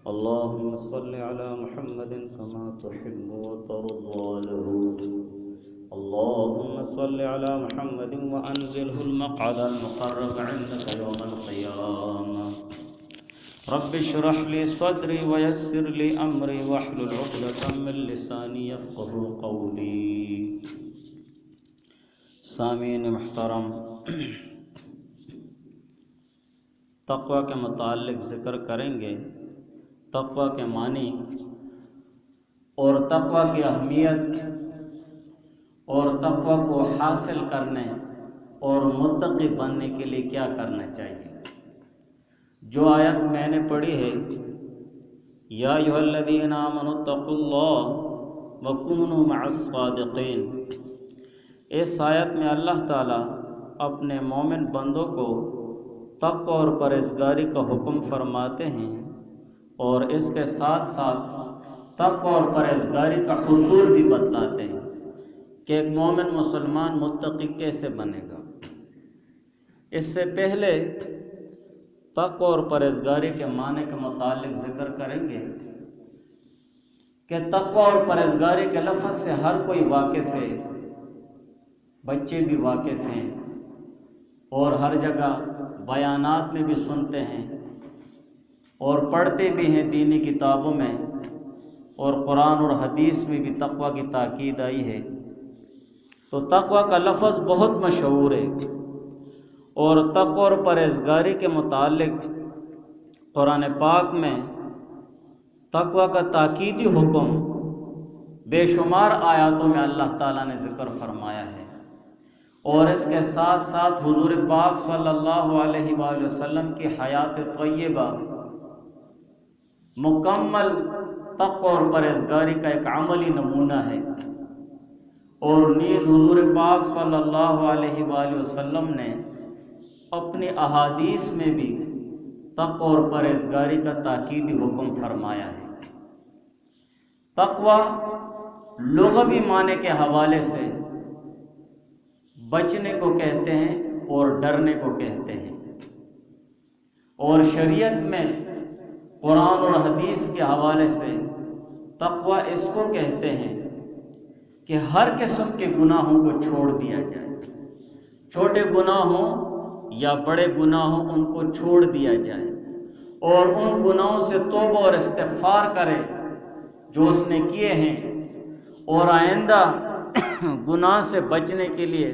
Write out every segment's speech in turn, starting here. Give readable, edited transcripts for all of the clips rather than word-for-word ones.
اللهم صل على محمد كما تحب وترضى له. اللهم صل على محمد وأنزله المقعد المقرب عندك يوم القيامة. رب اشرح لي صدري ويسر لي أمري واحلل عقدة من لساني يفقهوا قولي. سامعین محترم، تقوی کے متعلق ذکر کریں گے. تقوی کے معنی اور تقوی کی اہمیت اور تقوی کو حاصل کرنے اور متقی بننے کے لیے کیا کرنا چاہیے. جو آیت میں نے پڑھی ہے، یا ایھا الذین آمنوا اتقوا اللہ وکونوا مع الصادقین، اس آیت میں اللہ تعالیٰ اپنے مومن بندوں کو تقوی اور پرہیزگاری کا حکم فرماتے ہیں، اور اس کے ساتھ ساتھ تقوی اور پرہیزگاری کا حصول بھی بتلاتے ہیں کہ ایک مومن مسلمان متقی کیسے بنے گا. اس سے پہلے تقوی اور پرہیزگاری کے معنی کے متعلق ذکر کریں گے کہ تقوی اور پرہیزگاری کے لفظ سے ہر کوئی واقف ہے، بچے بھی واقف ہیں اور ہر جگہ بیانات میں بھی سنتے ہیں اور پڑھتے بھی ہیں دینی کتابوں میں، اور قرآن اور حدیث میں بھی تقوی کی تاکید آئی ہے. تو تقوی کا لفظ بہت مشہور ہے، اور تقوی اور پرہیزگاری کے متعلق قرآن پاک میں تقوی کا تاکیدی حکم بے شمار آیاتوں میں اللہ تعالیٰ نے ذکر فرمایا ہے، اور اس کے ساتھ ساتھ حضور پاک صلی اللہ علیہ وآلہ وسلم کی حیات طیبہ مکمل تقوی اور پرہیزگاری کا ایک عملی نمونہ ہے. اور نیز حضور پاک صلی اللہ علیہ وآلہ وسلم نے اپنی احادیث میں بھی تقوی اور پرہیزگاری کا تاکیدی حکم فرمایا ہے. تقوی لغوی معنی کے حوالے سے بچنے کو کہتے ہیں اور ڈرنے کو کہتے ہیں، اور شریعت میں قرآن اور حدیث کے حوالے سے تقوی اس کو کہتے ہیں کہ ہر قسم کے گناہوں کو چھوڑ دیا جائے، چھوٹے گناہ ہوں یا بڑے گناہ ہوں ان کو چھوڑ دیا جائے، اور ان گناہوں سے توبہ اور استغفار کرے جو اس نے کیے ہیں، اور آئندہ گناہ سے بچنے کے لیے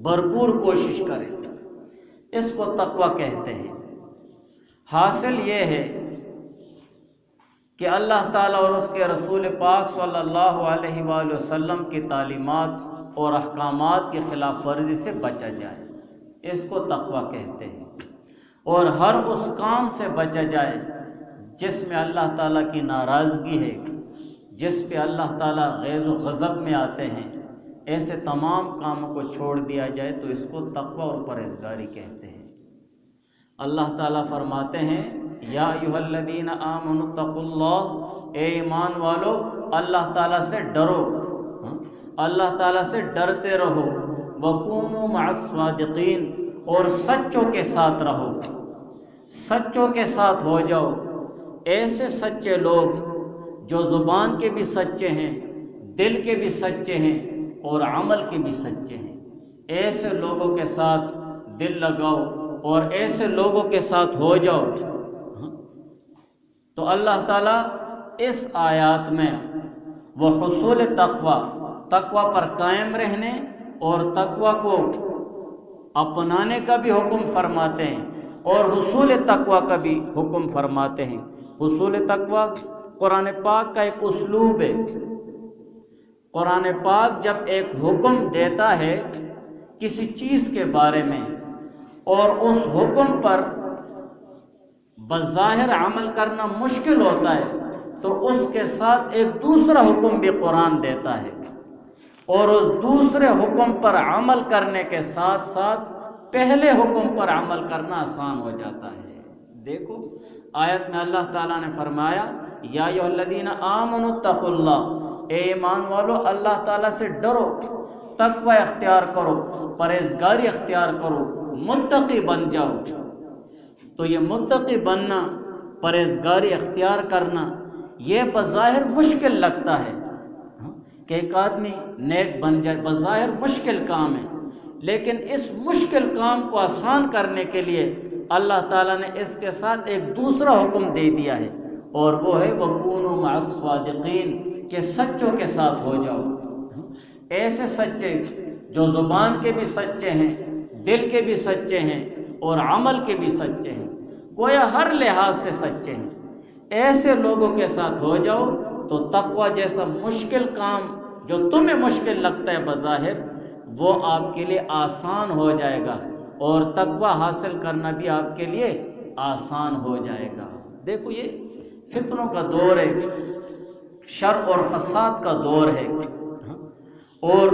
بھرپور کوشش کرے. اس کو تقوی کہتے ہیں. حاصل یہ ہے کہ اللہ تعالیٰ اور اس کے رسول پاک صلی اللہ علیہ وآلہ وسلم کی تعلیمات اور احکامات کی خلاف ورزی سے بچا جائے. اس کو تقوی کہتے ہیں. اور ہر اس کام سے بچا جائے جس میں اللہ تعالیٰ کی ناراضگی ہے، جس پہ اللہ تعالیٰ غیظ و غضب میں آتے ہیں. ایسے تمام کاموں کو چھوڑ دیا جائے تو اس کو تقوی اور پرہیزگاری کہتے ہیں. اللہ تعالیٰ فرماتے ہیں، یا ایھا الذین آمنوا اتقوا اللہ، اے ایمان والو اللہ تعالیٰ سے ڈرو، اللہ تعالیٰ سے ڈرتے رہو. وکونوا مع الصادقین، اور سچوں کے ساتھ رہو، سچوں کے ساتھ ہو جاؤ. ایسے سچے لوگ جو زبان کے بھی سچے ہیں، دل کے بھی سچے ہیں اور عمل کے بھی سچے ہیں. ایسے لوگوں کے ساتھ دل لگاؤ اور ایسے لوگوں کے ساتھ ہو جاؤ. تو اللہ تعالیٰ اس آیات میں وہ حصول تقوی پر قائم رہنے اور تقوی کو اپنانے کا بھی حکم فرماتے ہیں، اور حصول تقوی کا بھی حکم فرماتے ہیں. حصول تقوی قرآن پاک کا ایک اسلوب ہے. قرآن پاک جب ایک حکم دیتا ہے کسی چیز کے بارے میں، اور اس حکم پر بظاہر عمل کرنا مشکل ہوتا ہے، تو اس کے ساتھ ایک دوسرا حکم بھی قرآن دیتا ہے، اور اس دوسرے حکم پر عمل کرنے کے ساتھ ساتھ پہلے حکم پر عمل کرنا آسان ہو جاتا ہے. دیکھو آیت میں اللہ تعالیٰ نے فرمایا، یا ایھا الذین آمنوا اتقوا اللہ، اے ایمان والو اللہ تعالیٰ سے ڈرو، تقوی اختیار کرو، پرہیزگاری اختیار کرو، متقی بن جاؤ. تو یہ متقی بننا، پرہیزگاری اختیار کرنا یہ بظاہر مشکل لگتا ہے کہ ایک آدمی نیک بن جائے، بظاہر مشکل کام ہے، لیکن اس مشکل کام کو آسان کرنے کے لیے اللہ تعالیٰ نے اس کے ساتھ ایک دوسرا حکم دے دیا ہے، اور وہ ہے وَكُونُوا مَعَ الصَّادِقِينَ، کہ سچوں کے ساتھ ہو جاؤ۔ ایسے سچے جو زبان کے بھی سچے ہیں، دل کے بھی سچے ہیں، اور عمل کے بھی سچے ہیں، گویا ہر لحاظ سے سچے ہیں، ایسے لوگوں کے ساتھ ہو جاؤ تو تقوی جیسا مشکل کام جو تمہیں مشکل لگتا ہے بظاہر، وہ آپ کے لیے آسان ہو جائے گا، اور تقوی حاصل کرنا بھی آپ کے لیے آسان ہو جائے گا۔ دیکھو یہ فتنوں کا دور ہے، شر اور فساد کا دور ہے، اور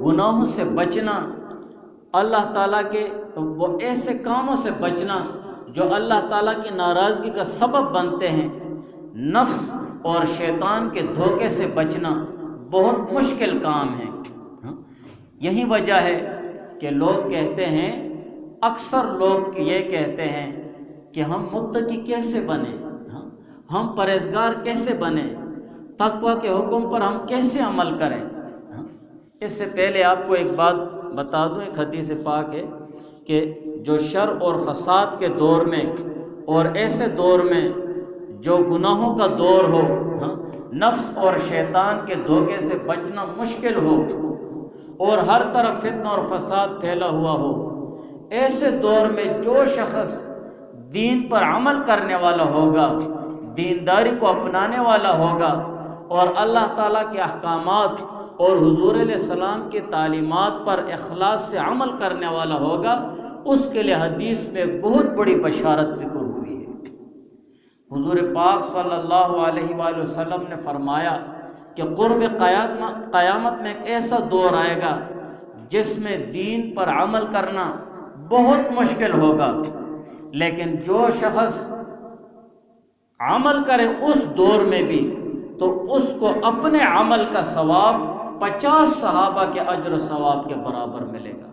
گناہوں سے بچنا، اللہ تعالیٰ کے وہ ایسے کاموں سے بچنا جو اللہ تعالیٰ کی ناراضگی کا سبب بنتے ہیں، نفس اور شیطان کے دھوکے سے بچنا بہت مشکل کام ہے۔ یہی وجہ ہے کہ لوگ کہتے ہیں، اکثر لوگ یہ کہتے ہیں کہ ہم متقی کیسے بنیں، ہم پرہیزگار کیسے بنیں، تقوی کے حکم پر ہم کیسے عمل کریں۔ اس سے پہلے آپ کو ایک بات بتا دوں، ایک حدیث پاک ہے کہ جو شر اور فساد کے دور میں اور ایسے دور میں جو گناہوں کا دور ہو، نفس اور شیطان کے دھوکے سے بچنا مشکل ہو، اور ہر طرف فتنہ اور فساد پھیلا ہوا ہو، ایسے دور میں جو شخص دین پر عمل کرنے والا ہوگا، دینداری کو اپنانے والا ہوگا، اور اللہ تعالیٰ کے احکامات اور حضور علیہ السلام کی تعلیمات پر اخلاص سے عمل کرنے والا ہوگا، اس کے لیے حدیث میں بہت بڑی بشارت ذکر ہوئی ہے۔ حضور پاک صلی اللہ علیہ وآلہ وسلم نے فرمایا کہ قرب قیامت میں ایک ایسا دور آئے گا جس میں دین پر عمل کرنا بہت مشکل ہوگا، لیکن جو شخص عمل کرے اس دور میں بھی تو اس کو اپنے عمل کا ثواب 50 صحابہ کے اجر و ثواب کے برابر ملے گا۔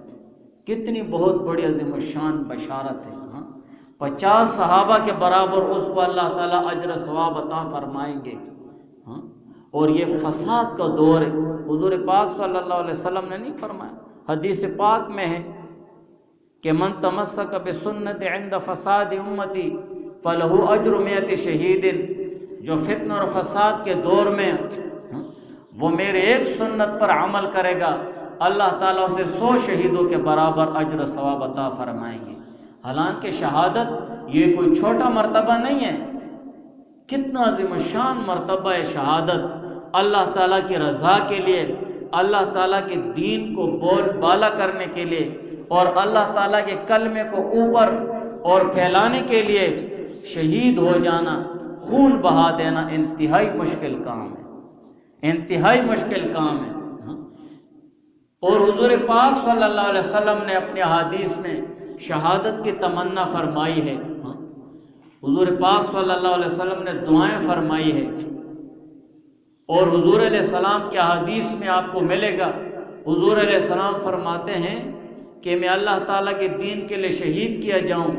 کتنی بہت بڑی عظیم الشان بشارت ہے۔ 50 صحابہ کے برابر اس کو اللہ تعالیٰ اجر و ثواب عطا فرمائیں گے۔ اور یہ فساد کا دور ہے، حضور پاک صلی اللہ علیہ وسلم نے نہیں فرمایا، حدیث پاک میں ہے کہ من تمسک بسنت عند فساد امتی فلہ اجر 100 شہید، جو فتنہ اور فساد کے دور میں وہ میرے ایک سنت پر عمل کرے گا، اللہ تعالیٰ اسے 100 شہیدوں کے برابر اجر و ثواب عطا فرمائیں گے۔ حالانکہ شہادت یہ کوئی چھوٹا مرتبہ نہیں ہے، کتنا عظیم الشان مرتبہ ہے شہادت، اللہ تعالیٰ کی رضا کے لیے، اللہ تعالیٰ کے دین کو بول بالا کرنے کے لیے، اور اللہ تعالیٰ کے کلمے کو اوپر اور پھیلانے کے لیے شہید ہو جانا، خون بہا دینا انتہائی مشکل کام ہے، انتہائی مشکل کام ہے۔ اور حضور پاک صلی اللہ علیہ وسلم نے اپنے احادیث میں شہادت کی تمنا فرمائی ہے، حضور پاک صلی اللہ علیہ وسلم نے دعائیں فرمائی ہے، اور حضور علیہ السلام کے احادیث میں آپ کو ملے گا، حضور علیہ السلام فرماتے ہیں کہ میں اللہ تعالیٰ کے دین کے لیے شہید کیا جاؤں،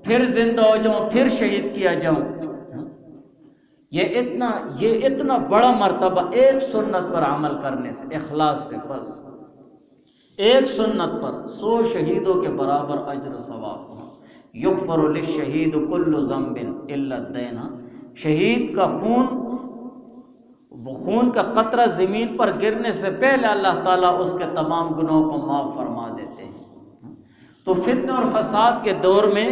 پھر زندہ ہو جاؤں، پھر شہید کیا جاؤں۔ یہ اتنا بڑا مرتبہ ایک سنت پر عمل کرنے سے، اخلاص سے، بس ایک سنت پر 100 شہیدوں کے برابر اجر و ثواب۔ یغفر للشہید کل ذنب الا الدین، شہید کا خون کا قطرہ زمین پر گرنے سے پہلے اللہ تعالیٰ اس کے تمام گناہوں کو معاف فرما دیتے ہیں۔ تو فتنہ اور فساد کے دور میں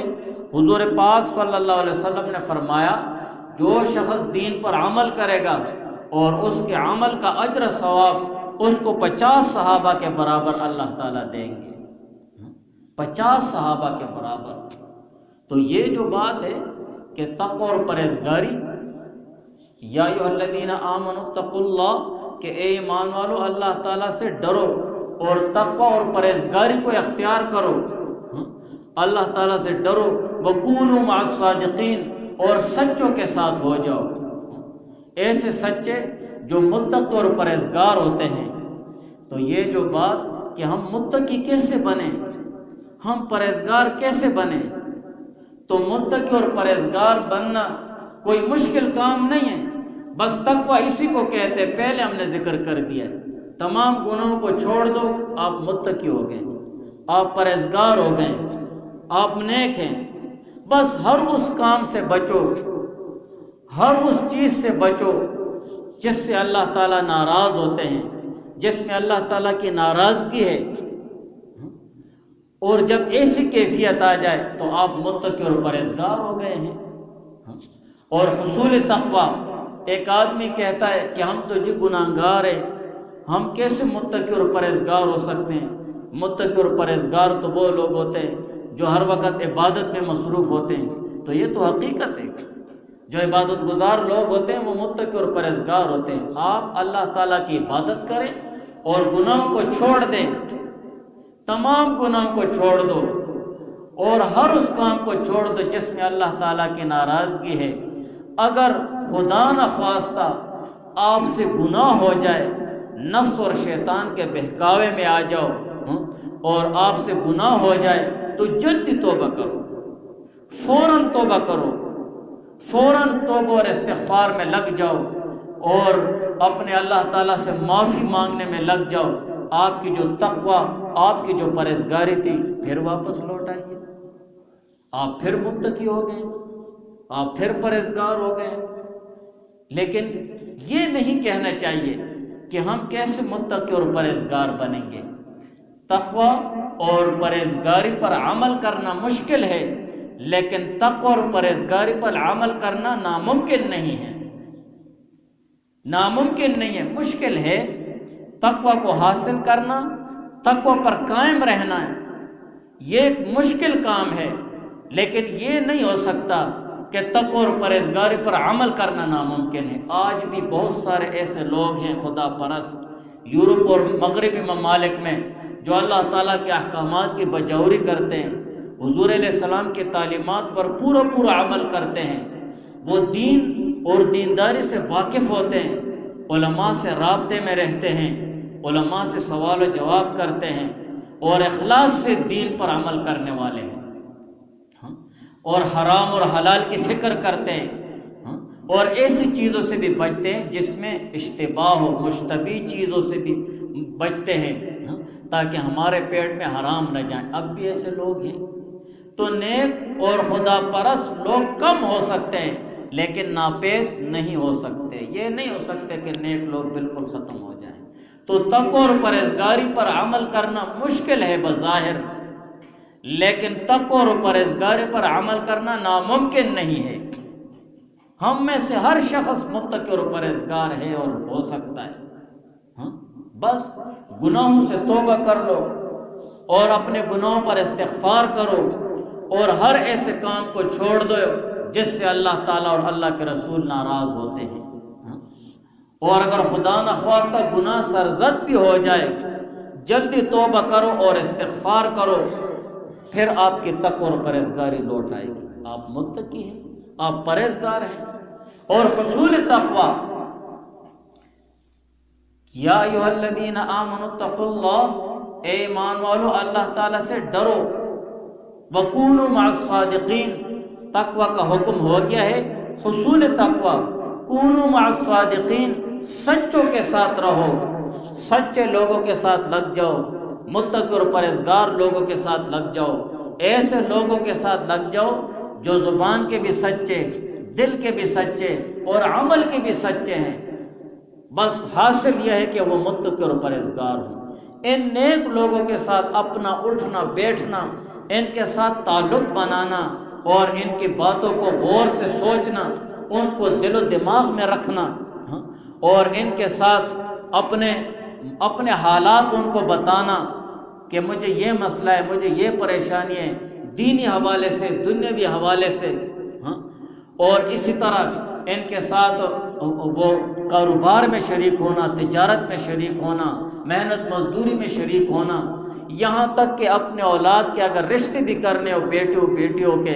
حضور پاک صلی اللہ علیہ وسلم نے فرمایا جو شخص دین پر عمل کرے گا اور اس کے عمل کا اجر ثواب اس کو 50 صحابہ کے برابر اللہ تعالیٰ دیں گے، 50 صحابہ کے برابر۔ تو یہ جو بات ہے کہ تقوی اور پرہیزگاری، یا ایھا الذین آمنوا اتقوا اللہ، کہ اے ایمان والو اللہ تعالیٰ سے ڈرو اور تقوی اور پرہیزگاری کو اختیار کرو، اللہ تعالیٰ سے ڈرو، وکونوا مع الصادقین، اور سچوں کے ساتھ ہو جاؤ، ایسے سچے جو متقی اور پرہیزگار ہوتے ہیں۔ تو یہ جو بات کہ ہم متقی کیسے بنیں، ہم پرہیزگار کیسے بنیں، تو متقی اور پرہیزگار بننا کوئی مشکل کام نہیں ہے، بس تقوی اسی کو کہتے ہیں، پہلے ہم نے ذکر کر دیا ہے۔ تمام گناہوں کو چھوڑ دو، آپ متقی ہو گئے، آپ پرہیزگار ہو گئے، آپ نیک ہیں۔ بس ہر اس کام سے بچو، ہر اس چیز سے بچو جس سے اللہ تعالیٰ ناراض ہوتے ہیں، جس میں اللہ تعالیٰ کی ناراضگی ہے۔ اور جب ایسی کیفیت آ جائے تو آپ متقی اور پرہیزگار ہو گئے ہیں۔ اور حصول تقوی، ایک آدمی کہتا ہے کہ ہم تو جی گناہگار ہیں، ہم کیسے متقی اور پرہیزگار ہو سکتے ہیں؟ متقی اور پرہیزگار تو وہ لوگ ہوتے ہیں جو ہر وقت عبادت میں مصروف ہوتے ہیں۔ تو یہ تو حقیقت ہے، جو عبادت گزار لوگ ہوتے ہیں وہ متقی اور پرہیزگار ہوتے ہیں۔ آپ اللہ تعالیٰ کی عبادت کریں اور گناہوں کو چھوڑ دیں، تمام گناہوں کو چھوڑ دو اور ہر اس کام کو چھوڑ دو جس میں اللہ تعالیٰ کی ناراضگی ہے۔ اگر خدا نخواستہ آپ سے گناہ ہو جائے، نفس اور شیطان کے بہکاوے میں آ جاؤ اور آپ سے گناہ ہو جائے تو جلدی توبہ کرو، فوراً توبہ کرو، فوراً توبہ اور استغفار میں لگ جاؤ اور اپنے اللہ تعالیٰ سے معافی مانگنے میں لگ جاؤ۔ آپ کی جو تقوی، آپ کی جو پرہیزگاری تھی، پھر واپس لوٹ آئیے، آپ پھر متقی ہو گئے، آپ پھر پرہیزگار ہو گئے۔ لیکن یہ نہیں کہنا چاہیے کہ ہم کیسے متقی اور پرہیزگار بنیں گے۔ تقوی اور پرہیزگاری پر عمل کرنا مشکل ہے، لیکن تقوی اور پرہیزگاری پر عمل کرنا ناممکن نہیں ہے، ناممکن نہیں ہے، مشکل ہے۔ تقوی کو حاصل کرنا، تقوی پر قائم رہنا ہے، یہ ایک مشکل کام ہے، لیکن یہ نہیں ہو سکتا کہ تقوی اور پرہیزگاری پر عمل کرنا ناممکن ہے۔ آج بھی بہت سارے ایسے لوگ ہیں خدا پرست یورپ اور مغربی ممالک میں جو اللہ تعالیٰ کے احکامات کی بجاوری کرتے ہیں، حضور علیہ السلام کی تعلیمات پر پورا عمل کرتے ہیں، وہ دین اور دینداری سے واقف ہوتے ہیں، علماء سے رابطے میں رہتے ہیں، علماء سے سوال و جواب کرتے ہیں اور اخلاص سے دین پر عمل کرنے والے ہیں، اور حرام اور حلال کی فکر کرتے ہیں، اور ایسی چیزوں سے بھی بچتے ہیں جس میں اشتباہ ہو، مشتبہ چیزوں سے بھی بچتے ہیں تاکہ ہمارے پیٹ میں حرام نہ جائیں۔ اب بھی ایسے لوگ ہیں۔ تو نیک اور خدا پرست لوگ کم ہو سکتے ہیں لیکن ناپید نہیں ہو سکتے۔ یہ نہیں ہو سکتے کہ نیک لوگ بالکل ختم ہو جائیں۔ تو تقوی اور پرہیزگاری پر عمل کرنا مشکل ہے بظاہر، لیکن تقوی اور پرہیزگاری پر عمل کرنا ناممکن نہیں ہے۔ ہم میں سے ہر شخص متقی اور پرہیزگار ہے اور ہو سکتا ہے۔ بس گناہوں سے توبہ کر لو اور اپنے گناہوں پر استغفار کرو اور ہر ایسے کام کو چھوڑ دو جس سے اللہ تعالیٰ اور اللہ کے رسول ناراض ہوتے ہیں۔ اور اگر خدا نخواستہ گناہ سرزد بھی ہو جائے، جلدی توبہ کرو اور استغفار کرو، پھر آپ کی تقوی اور پرہیزگاری لوٹ آئے گی، آپ متقی ہیں، آپ پرہیزگار ہیں۔ اور حصول تقوی، یا ایھا الذین آمنوا اتقوا اللہ، اے ایمان والو اللہ تعالیٰ سے ڈرو، وکونوا مع الصادقین، تقوی کا حکم ہو گیا ہے۔ حصول تقوی، کونوا مع الصادقین، سچوں کے ساتھ رہو، سچے لوگوں کے ساتھ لگ جاؤ، متقی اور پرہیزگار لوگوں کے ساتھ لگ جاؤ، ایسے لوگوں کے ساتھ لگ جاؤ جو زبان کے بھی سچے، دل کے بھی سچے اور عمل کے بھی سچے ہیں۔ بس حاصل یہ ہے کہ وہ متقی اور پرہیزگار ہوں۔ ان نیک لوگوں کے ساتھ اپنا اٹھنا بیٹھنا، ان کے ساتھ تعلق بنانا اور ان کی باتوں کو غور سے سوچنا، ان کو دل و دماغ میں رکھنا اور ان کے ساتھ اپنے حالات ان کو بتانا کہ مجھے یہ مسئلہ ہے، مجھے یہ پریشانی ہے، دینی حوالے سے، دنیاوی حوالے سے، اور اسی طرح ان کے ساتھ وہ کاروبار میں شریک ہونا، تجارت میں شریک ہونا، محنت مزدوری میں شریک ہونا، یہاں تک کہ اپنے اولاد کے اگر رشتے بھی کرنے ہو، بیٹیوں کے،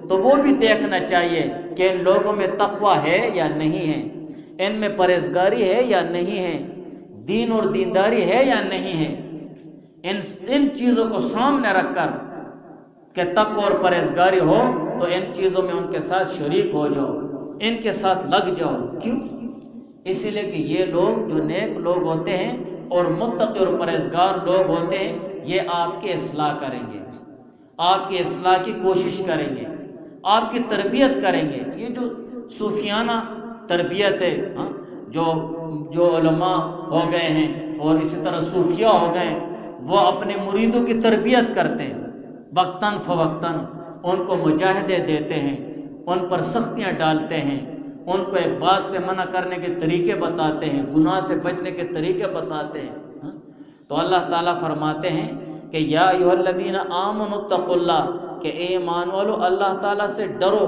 تو وہ بھی دیکھنا چاہیے کہ ان لوگوں میں تقوی ہے یا نہیں ہے، ان میں پرہیزگاری ہے یا نہیں ہے، دین اور دینداری ہے یا نہیں ہے۔ ان چیزوں کو سامنے رکھ کر کہ تقوی اور پرہیزگاری ہو تو تو ان چیزوں میں ان کے ساتھ شریک ہو جاؤ، ان کے ساتھ لگ جاؤ۔ کیوں؟ اسی لیے کہ یہ لوگ جو نیک لوگ ہوتے ہیں اور متقی اور پرہیزگار لوگ ہوتے ہیں، یہ آپ کی اصلاح کریں گے، آپ کی اصلاح کی کوشش کریں گے، آپ کی تربیت کریں گے۔ یہ جو صوفیانہ تربیت ہے، جو علماء ہو گئے ہیں اور اسی طرح صوفیہ ہو گئے، وہ اپنے مریدوں کی تربیت کرتے ہیں، وقتاً فوقتاً ان کو مجاہدے دیتے ہیں، ان پر سختیاں ڈالتے ہیں، ان کو ایک بات سے منع کرنے کے طریقے بتاتے ہیں، گناہ سے بچنے کے طریقے بتاتے ہیں۔ تو اللہ تعالیٰ فرماتے ہیں کہ یا ایھا الذین آمنوا اتقوا اللہ، کہ اے ایمان والو اللہ تعالیٰ سے ڈرو،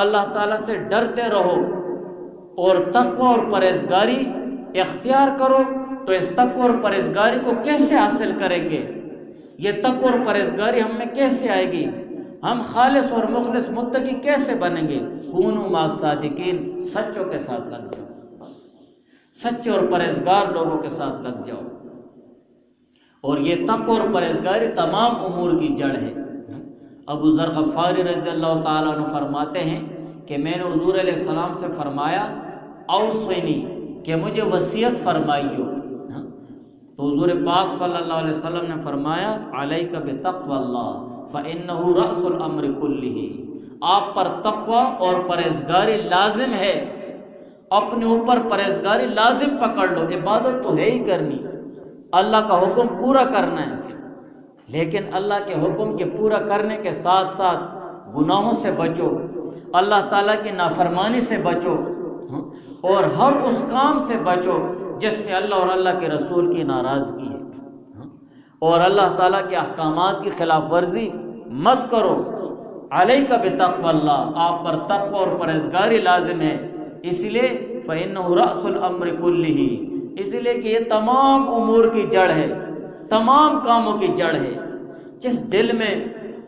اللہ تعالیٰ سے ڈرتے رہو اور تقوی اور پرہیزگاری اختیار کرو۔ تو اس تقوی اور پرہیزگاری کو کیسے حاصل کریں گے؟ یہ تقوی اور پرہیزگاری ہم میں کیسے آئے گی؟ ہم خالص اور مخلص متقی کیسے بنیں گے؟ کونوا مع الصادقین، سچوں کے ساتھ لگ جاؤ، بس سچے اور پرہیزگار لوگوں کے ساتھ لگ جاؤ۔ اور یہ تقوی اور پرہیزگاری تمام امور کی جڑ ہے۔ ابو ذر غفاری رضی اللہ تعالیٰ عنہ فرماتے ہیں کہ میں نے حضور علیہ السلام سے فرمایا اوصنی، کہ مجھے وصیت فرمائیو۔ تو حضور پاک صلی اللہ علیہ وسلم نے فرمایا علیک بتقوی اللہ فإنہ رأس الامر کلہ، آپ پر تقوی اور پرہیزگاری لازم ہے، اپنے اوپر پرہیزگاری لازم پکڑ لو۔ عبادت تو ہے ہی کرنی، اللہ کا حکم پورا کرنا ہے، لیکن اللہ کے حکم کے پورا کرنے کے ساتھ ساتھ گناہوں سے بچو، اللہ تعالیٰ کی نافرمانی سے بچو، اور ہر اس کام سے بچو جس میں اللہ اور اللہ کے رسول کی ناراضگی ہے، اور اللہ تعالیٰ کے احکامات کی خلاف ورزی مت کرو۔ علیک بتقوی اللہ، آپ پر تقوی اور پرہیزگاری لازم ہے، اس لیے فإنہ رأس الامر کلہ، اس لیے کہ یہ تمام امور کی جڑ ہے، تمام کاموں کی جڑ ہے۔ جس دل میں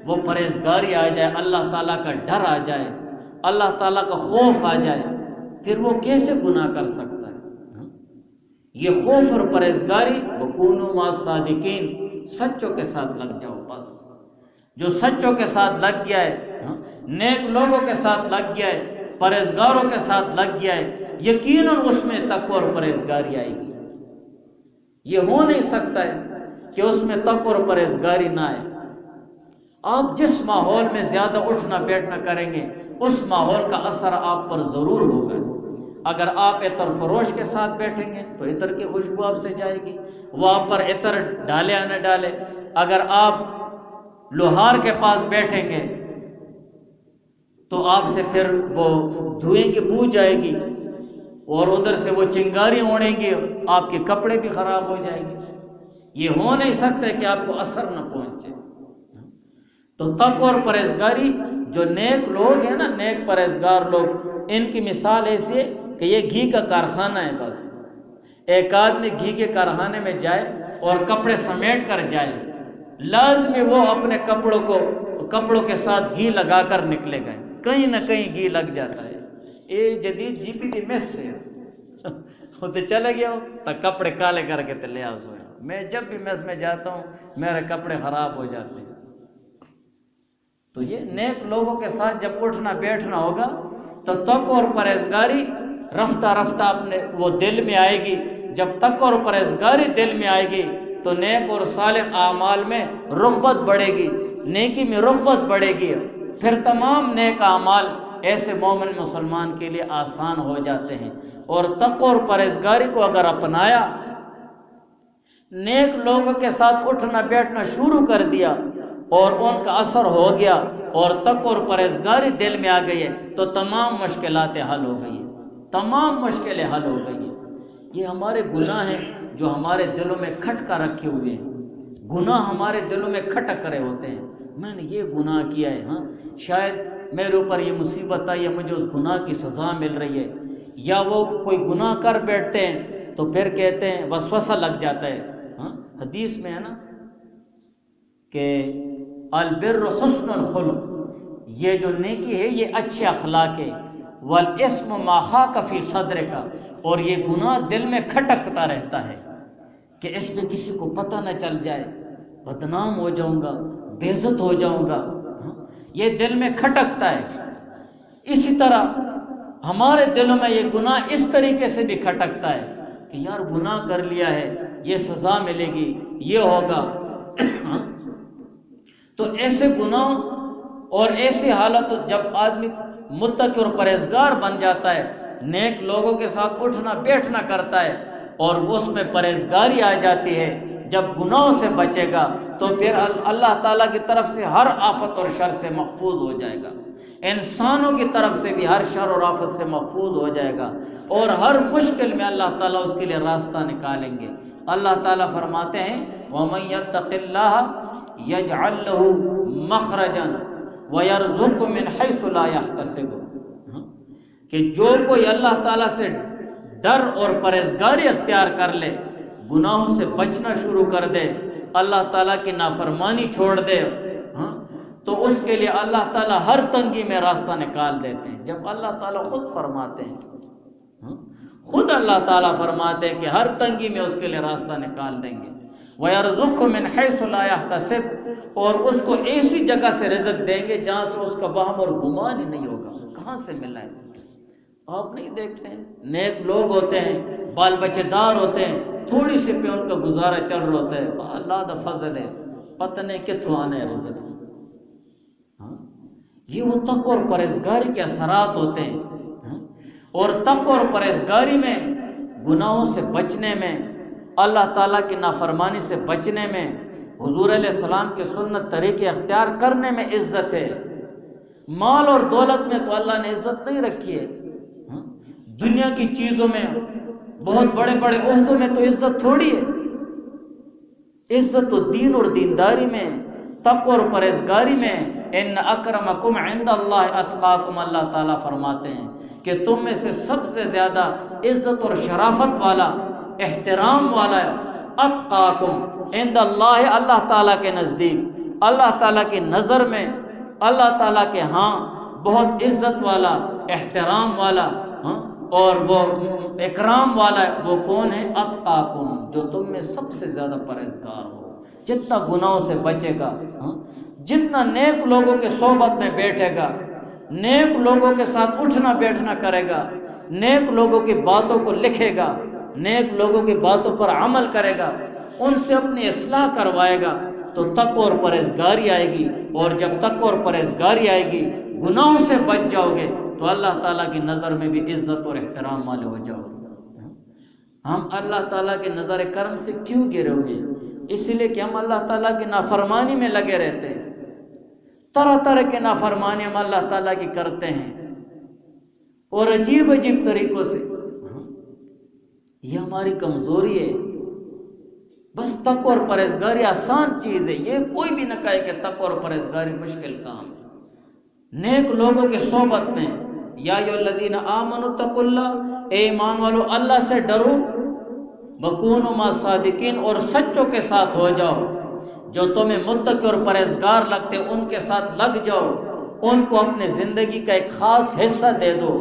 وہ پرہیزگاری آ جائے، اللہ تعالیٰ کا ڈر آ جائے، اللہ تعالیٰ کا خوف آ جائے، پھر وہ کیسے گناہ کر سکتا ہے؟ یہ خوف اور پرہیزگاری، وکونوا مع الصادقین، سچوں کے ساتھ لگ جاؤ۔ بس جو سچوں کے ساتھ لگ گیا ہے، نیک لوگوں کے ساتھ لگ گیا ہے، پرہیزگاروں کے ساتھ لگ گیا ہے، یقیناً اس میں تقوی اور پرہیزگاری آئے گی۔ یہ ہو نہیں سکتا ہے کہ اس میں تقوی اور پرہیزگاری نہ آئے۔ آپ جس ماحول میں زیادہ اٹھنا بیٹھنا کریں گے، اس ماحول کا اثر آپ پر ضرور ہوگا۔ اگر آپ عطر فروش کے ساتھ بیٹھیں گے تو عطر کی خوشبو آپ سے جائے گی، وہ آپ پر عطر ڈالے یا نہ ڈالے۔ اگر آپ لوہار کے پاس بیٹھیں گے تو آپ سے پھر وہ دھوئیں کی بو جائے گی، اور ادھر سے وہ چنگاری اڑیں گی، آپ کے کپڑے بھی خراب ہو جائیں گے۔ یہ ہو نہیں سکتا کہ آپ کو اثر نہ پہنچے۔ تو تقوی اور پرہیزگاری، جو نیک لوگ ہیں نا، نیک پرہیزگار لوگ، ان کی مثال ایسی ہے کہ یہ گھی کا کارخانہ ہے۔ بس ایک آدمی گھی کے کارخانے میں جائے اور کپڑے سمیٹ کر جائے، لازمی وہ اپنے کپڑوں کے ساتھ گھی لگا کر نکلے گئے، کہیں نہ کہیں گھی لگ جاتا ہے۔ یہ جدید جی پی دی میس سے وہ تو چلے گیا ہو تو کپڑے کالے کر کے تو لے آؤ سو۔ میں جب بھی میس میں جاتا ہوں میرے کپڑے خراب ہو جاتے ہیں۔ تو یہ نیک لوگوں کے ساتھ جب اٹھنا بیٹھنا ہوگا تو تقوی اور پرہیزگاری رفتہ رفتہ اپنے وہ دل میں آئے گی۔ جب تقوی اور پرہیزگاری دل میں آئے گی تو نیک اور صالح اعمال میں رغبت بڑھے گی، نیکی میں رغبت بڑھے گی، پھر تمام نیک اعمال ایسے مومن مسلمان کے لیے آسان ہو جاتے ہیں۔ اور تقوی اور پرہیزگاری کو اگر اپنایا، نیک لوگوں کے ساتھ اٹھنا بیٹھنا شروع کر دیا اور ان کا اثر ہو گیا اور تقوی اور پرہیزگاری دل میں آ گئی ہے، تو تمام مشکلات حل ہو گئی ہیں، تمام مشکلیں حل ہو گئی ہیں۔ یہ ہمارے گناہ ہیں جو ہمارے دلوں میں کھٹکا رکھے ہوئے ہیں۔ گناہ ہمارے دلوں میں کھٹک رہے ہوتے ہیں، میں نے یہ گناہ کیا ہے، شاید میرے اوپر یہ مصیبت آئی ہے، مجھے اس گناہ کی سزا مل رہی ہے۔ یا وہ کوئی گناہ کر بیٹھتے ہیں تو پھر کہتے ہیں وسوسہ لگ جاتا ہے۔ حدیث میں ہے نا کہ البر حسن الخلق، یہ جو نیکی ہے یہ اچھے اخلاق ہے، والاسم ما خاک فی صدرک، اور یہ گناہ دل میں کھٹکتا رہتا ہے کہ اس میں کسی کو پتہ نہ چل جائے، بدنام ہو جاؤں گا، بے عزت ہو جاؤں گا۔ یہ دل میں کھٹکتا ہے۔ اسی طرح ہمارے دلوں میں یہ گناہ اس طریقے سے بھی کھٹکتا ہے کہ یار گناہ کر لیا ہے، یہ سزا ملے گی، یہ ہوگا۔ تو ایسے گناہ اور ایسی حالت جب آدمی متقی اور پرہیزگار بن جاتا ہے، نیک لوگوں کے ساتھ اٹھنا بیٹھنا کرتا ہے اور اس میں پرہیزگاری آ جاتی ہے، جب گناہوں سے بچے گا تو پھر اللہ تعالیٰ کی طرف سے ہر آفت اور شر سے محفوظ ہو جائے گا، انسانوں کی طرف سے بھی ہر شر اور آفت سے محفوظ ہو جائے گا، اور ہر مشکل میں اللہ تعالیٰ اس کے لیے راستہ نکالیں گے۔ اللہ تعالیٰ فرماتے ہیں وَمَن يَتَّقِ اللَّهَ يَجْعَل لَّهُ مَخْرَجًا وَيَرْزُقْهُ مِنْ حَيْثُ لَا يَحْتَسِبُ، کہ جو کوئی اللہ تعالیٰ سے ڈر اور پرہیزگاری اختیار کر لے، گناہوں سے بچنا شروع کر دے، اللہ تعالیٰ کی نافرمانی چھوڑ دے، تو اس کے لیے اللہ تعالیٰ ہر تنگی میں راستہ نکال دیتے ہیں۔ جب اللہ تعالیٰ خود فرماتے ہیں، خود اللہ تعالیٰ فرماتے ہیں کہ ہر تنگی میں اس کے لیے راستہ نکال دیں گے۔ وَيَرْزُقْهُ مِنْ حَيْثُ لَا يَحْتَسِبُ، اور اس کو ایسی جگہ سے رزق دیں گے جہاں سے اس کا وہم اور گمان ہی نہیں ہوگا، کہاں سے ملا ہے۔ آپ نہیں دیکھتے ہیں نیک لوگ ہوتے ہیں، بال بچے دار ہوتے ہیں، تھوڑی سی پہ ان کا گزارا چل رہا ہوتا ہے، اللہ دا فضل ہے، پتہ نہیں کتوں آنا ہے رزق۔ یہ وہ تقوی اور پرہیزگاری کے اثرات ہوتے ہیں، اور تقوی اور پرہیزگاری میں، گناہوں سے بچنے میں، اللہ تعالیٰ کی نافرمانی سے بچنے میں، حضور علیہ السلام کے سنت طریقے اختیار کرنے میں عزت ہے۔ مال اور دولت میں تو اللہ نے عزت نہیں رکھی ہے، دنیا کی چیزوں میں، بہت بڑے بڑے عہدوں میں تو عزت تھوڑی ہے۔ عزت تو دین اور دینداری میں، تقوی اور پرہیزگاری میں۔ ان اکرمکم عند اللہ اتقاکم، اللہ تعالیٰ فرماتے ہیں کہ تم میں سے سب سے زیادہ عزت اور شرافت والا، احترام والا اتقاکم عند اللہ، اللہ تعالیٰ کے نزدیک، اللہ تعالیٰ کی نظر میں، اللہ تعالیٰ کے ہاں بہت عزت والا، احترام والا اور وہ اکرام والا وہ کون ہے؟ اتقاکم، جو تم میں سب سے زیادہ پرہیزگار ہو۔ جتنا گناہوں سے بچے گا، جتنا نیک لوگوں کے صحبت میں بیٹھے گا، نیک لوگوں کے ساتھ اٹھنا بیٹھنا کرے گا، نیک لوگوں کی باتوں کو لکھے گا، نیک لوگوں کی باتوں پر عمل کرے گا، ان سے اپنی اصلاح کروائے گا، تو تقوی اور پرہیزگاری آئے گی، اور جب تقوی اور پرہیزگاری آئے گی، گناہوں سے بچ جاؤ گے، تو اللہ تعالیٰ کی نظر میں بھی عزت اور احترام والے ہو جاؤ گے۔ ہم اللہ تعالیٰ کے نظر کرم سے کیوں گرے ہوئے؟ اس لیے کہ ہم اللہ تعالیٰ کی نافرمانی میں لگے رہتے ہیں، طرح طرح کے نافرمانی ہم اللہ تعالیٰ کی کرتے ہیں، اور عجیب عجیب طریقوں سے۔ یہ ہماری کمزوری ہے۔ بس تقوی اور پرہیزگاری آسان چیز ہے، یہ کوئی بھی نہ کہے کہ تقوی اور پرہیزگاری مشکل کام ہے۔ نیک لوگوں کے صحبت میں، یا ایھا الذین آمنوا اتقوا اللہ، اے ایمان والو اللہ سے ڈرو، وکونوا مع الصادقین، اور سچوں کے ساتھ ہو جاؤ، جو تمہیں متقی اور پرہیزگار لگتے ان کے ساتھ لگ جاؤ، ان کو اپنے زندگی کا ایک خاص حصہ دے دو،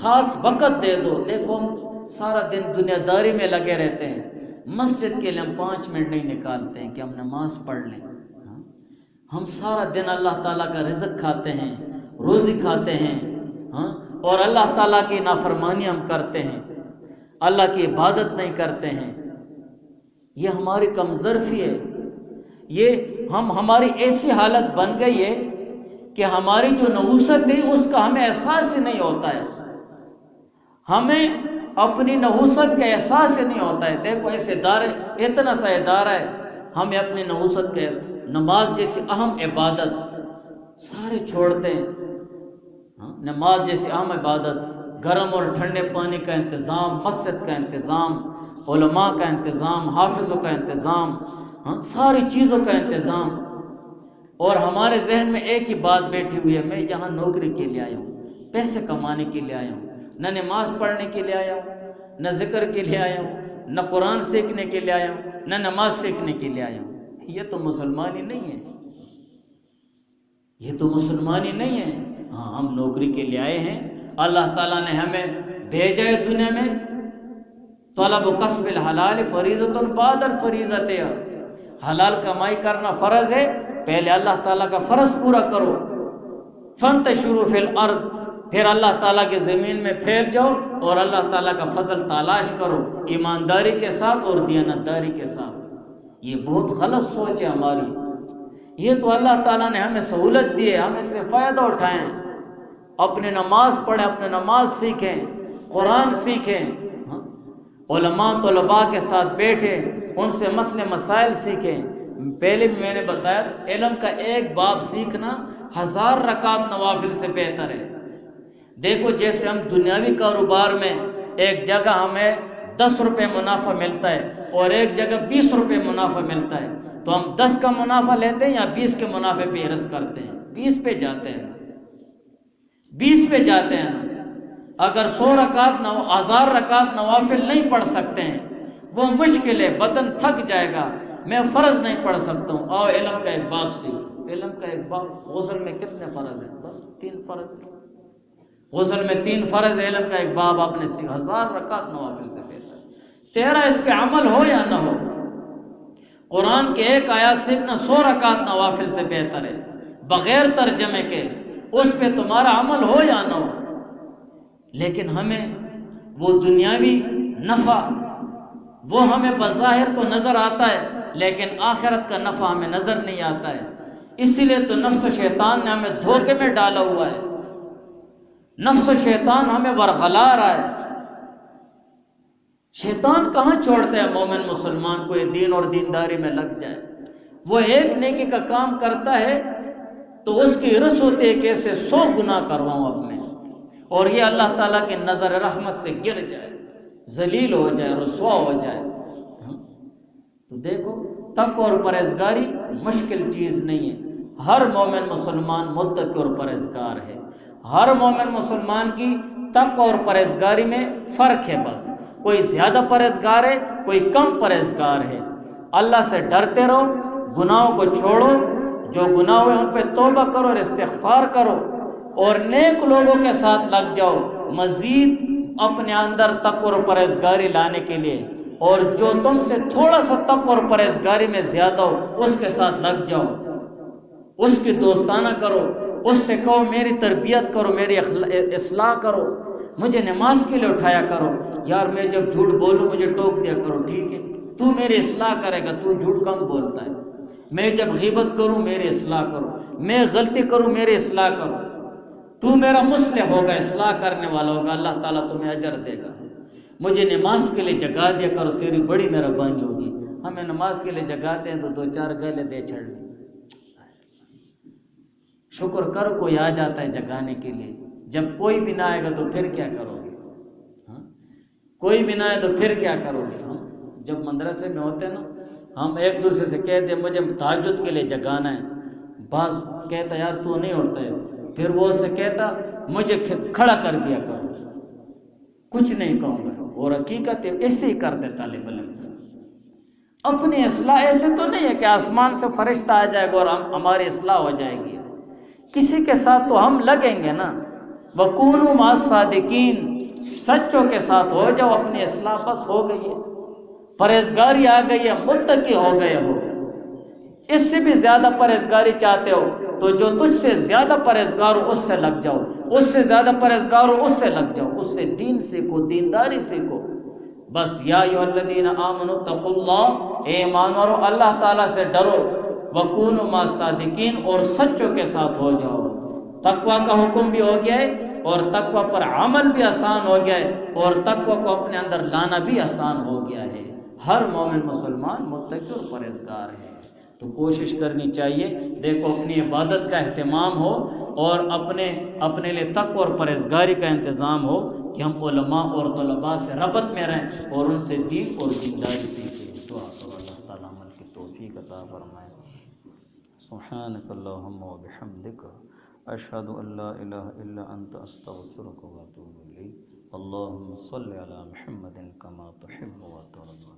خاص وقت دے دو۔ دیکھو ہم سارا دن دنیا داری میں لگے رہتے ہیں، مسجد کے لیے ہم 5 منٹ نہیں نکالتے ہیں کہ ہم نماز پڑھ لیں۔ ہم سارا دن اللہ تعالیٰ کا رزق کھاتے ہیں، روزی کھاتے ہیں، اور اللہ تعالیٰ کی نافرمانی ہم کرتے ہیں، اللہ کی عبادت نہیں کرتے ہیں۔ یہ ہماری کمزوری ہے۔ یہ ہماری ایسی حالت بن گئی ہے کہ ہماری جو نحوست ہے اس کا ہمیں احساس ہی نہیں ہوتا ہے، ہمیں اپنی نحوست کا احساس ہی نہیں ہوتا ہے۔ دیکھو ایسے ادارے، اتنا سا ادارہ ہے، ہمیں اپنی نحوست کا، نماز جیسی اہم عبادت سارے چھوڑتے ہیں۔ نماز جیسی اہم عبادت، گرم اور ٹھنڈے پانی کا انتظام، مسجد کا انتظام، علماء کا انتظام، حافظوں کا انتظام، ساری چیزوں کا انتظام، اور ہمارے ذہن میں ایک ہی بات بیٹھی ہوئی ہے، میں یہاں نوکری کے لیے آیا ہوں، پیسے کمانے کے لیے آیا ہوں، نہ نماز پڑھنے کے لیے آیا ہوں، نہ ذکر کے لیے آیا ہوں، نہ قرآن سیکھنے کے لیے آیا ہوں، نہ نماز سیکھنے کے لیے آیا ہوں۔ یہ تو مسلمانی نہیں ہے، یہ تو مسلمانی نہیں ہے۔ ہاں، ہم نوکری کے لیے آئے ہیں، اللہ تعالیٰ نے ہمیں بھیجا ہے دنیا میں، طلب و کسب الحلال فریضۃ بعد الفریضۃ، حلال کمائی کرنا فرض ہے، پہلے اللہ تعالیٰ کا فرض پورا کرو، فانتشروا فی الارض، پھر اللہ تعالیٰ کی زمین میں پھیل جاؤ اور اللہ تعالیٰ کا فضل تلاش کرو ایمانداری کے ساتھ اور دیانتداری کے ساتھ۔ یہ بہت غلط سوچ ہے ہماری۔ یہ تو اللہ تعالیٰ نے ہمیں سہولت دی ہے، ہم اس سے فائدہ اٹھائیں، اپنے نماز پڑھیں، اپنے نماز سیکھیں، قرآن سیکھیں، علماء طلباء کے ساتھ بیٹھیں، ان سے مسئلے مسائل سیکھیں۔ پہلے بھی میں نے بتایا علم کا ایک باب سیکھنا 1000 رکعت نوافل سے بہتر ہے۔ دیکھو جیسے ہم دنیاوی کاروبار میں ایک جگہ ہمیں 10 روپے منافع ملتا ہے اور ایک جگہ 20 روپے منافع ملتا ہے، تو ہم 10 کا منافع لیتے ہیں یا 20 کے منافع پہ حرص کرتے ہیں؟ 20 پہ جاتے ہیں، 20 پہ جاتے ہیں۔ اگر 100 رکعت 1000 رکعت نوافل نہیں پڑھ سکتے ہیں، وہ مشکل ہے، بدن تھک جائے گا، میں فرض نہیں پڑھ سکتا ہوں، آؤ علم کا ایک باب سیکھ۔ علم کا ایک باب، غسل میں کتنے فرض ہیں؟ بس 3 فرض ہیں، غسل میں 3 فرض ہے، علم کا ایک باب آپ نے سیکھا، 1000 رکعت نوافل سے بہتر۔ تیرا اس پہ عمل ہو یا نہ ہو، قرآن کے ایک آیات سیکھنا 100 رکعت نوافل سے بہتر ہے، بغیر ترجمے کے، اس پہ تمہارا عمل ہو یا نہ ہو۔ لیکن ہمیں وہ دنیاوی نفع وہ ہمیں بظاہر تو نظر آتا ہے، لیکن آخرت کا نفع ہمیں نظر نہیں آتا ہے۔ اسی لیے تو نفس و شیطان نے ہمیں دھوکے میں ڈالا ہوا ہے، نفس و شیطان ہمیں ورغلا رہا ہے۔ شیطان کہاں چھوڑتا ہے مومن مسلمان کو یہ دین اور دینداری میں لگ جائے؟ وہ ایک نیکی کا کام کرتا ہے تو اس کی ہرس ہوتی ہے کہ اسے 100 گناہ کرواؤں اب میں، اور یہ اللہ تعالیٰ کی نظر رحمت سے گر جائے، ذلیل ہو جائے، رسوا ہو جائے۔ تو دیکھو تقوی اور پرہیزگاری مشکل چیز نہیں ہے، ہر مومن مسلمان متقی اور پرہیزگار ہے۔ ہر مومن مسلمان کی تقوی اور پرہیزگاری میں فرق ہے، بس کوئی زیادہ پرہیزگار ہے، کوئی کم پرہیزگار ہے۔ اللہ سے ڈرتے رہو، گناہوں کو چھوڑو، جو گناہ ہوئے ان پہ توبہ کرو اور استغفار کرو، اور نیک لوگوں کے ساتھ لگ جاؤ مزید اپنے اندر تقوی اور پرہیزگاری لانے کے لیے، اور جو تم سے تھوڑا سا تقوی اور پرہیزگاری میں زیادہ ہو اس کے ساتھ لگ جاؤ، اس کی دوستانہ کرو، اس سے کہو میری تربیت کرو، میری اصلاح کرو، مجھے نماز کے لیے اٹھایا کرو، یار میں جب جھوٹ بولوں مجھے ٹوک دیا کرو، ٹھیک ہے تو میری اصلاح کرے گا، تو جھوٹ کم بولتا ہے، میں جب غیبت کروں میری اصلاح کرو، میں غلطی کروں میری اصلاح کرو، تو میرا مصلح ہوگا، اصلاح کرنے والا ہوگا، اللہ تعالیٰ تمہیں اجر دے گا۔ مجھے نماز کے لیے جگا دیا کرو، تیری بڑی مہربانی ہوگی۔ ہمیں نماز کے لیے جگاتے ہیں تو 2-4 گلے دے چھڑنے، شکر کرو کوئی آ جاتا ہے جگانے کے لیے، جب کوئی بھی نہ آئے گا تو پھر کیا کرو گے؟ کوئی بھی نہ آئے تو پھر کیا کرو گے؟ جب مدرسے میں ہوتے نا، ہم ایک دوسرے سے کہتے ہیں مجھے تہجد کے لیے جگانا ہے، بعض کہتا یار تو نہیں اٹھتا ہے، پھر وہ سے کہتا مجھے کھڑا کر دیا کرو، کچھ نہیں کہوں گا، اور حقیقت ایسے ہی کرتے طالب علم اپنی اصلاح۔ ایسے تو نہیں ہے کہ آسمان سے فرشتہ آ جائے گا اور ہماری اصلاح ہو جائے گی، کسی کے ساتھ تو ہم لگیں گے نا۔ وَكُونُوا مَعَ الصَّادِقِينَ، سچوں کے ساتھ ہو جاؤ، اپنی اصلاح بس ہو گئی ہے، پرہیزگاری آ گئی ہے، متقی ہو گئے ہو۔ اس سے بھی زیادہ پرہیزگاری چاہتے ہو تو جو تجھ سے زیادہ پرہیزگار ہو اس سے لگ جاؤ، اس سے زیادہ پرہیزگار ہو اس سے لگ جاؤ، اس سے دین سیکھو، دینداری سیکھو، بس۔ یا ایھا الذین آمنوا اتقوا اللہ، اے ایمان والو اللہ تعالیٰ سے ڈرو، وکونوا مع الصادقین، اور سچوں کے ساتھ ہو جاؤ۔ تقوی کا حکم بھی ہو گیا ہے اور تقوی پر عمل بھی آسان ہو گیا ہے، اور تقوی کو اپنے اندر لانا بھی آسان ہو گیا ہے۔ ہر مومن مسلمان متقی اور پرہیزگار ہے، تو کوشش کرنی چاہیے دیکھو اپنی عبادت کا اہتمام ہو اور اپنے لیے تقوی اور پرہیزگاری کا انتظام ہو کہ ہم علماء اور طلباء سے ربط میں رہیں اور ان سے دین اور دینداری سیکھیں۔ دعا کرو اللہ تعالیٰ عمل کی توفیق عطا فرمائے۔ سبحانک اللہم و بحمدک، اشہد ان لا الہ الا انت، استغفرک و اتوب الیک۔ اللہم صل علی محمد کما تحب و ترضی۔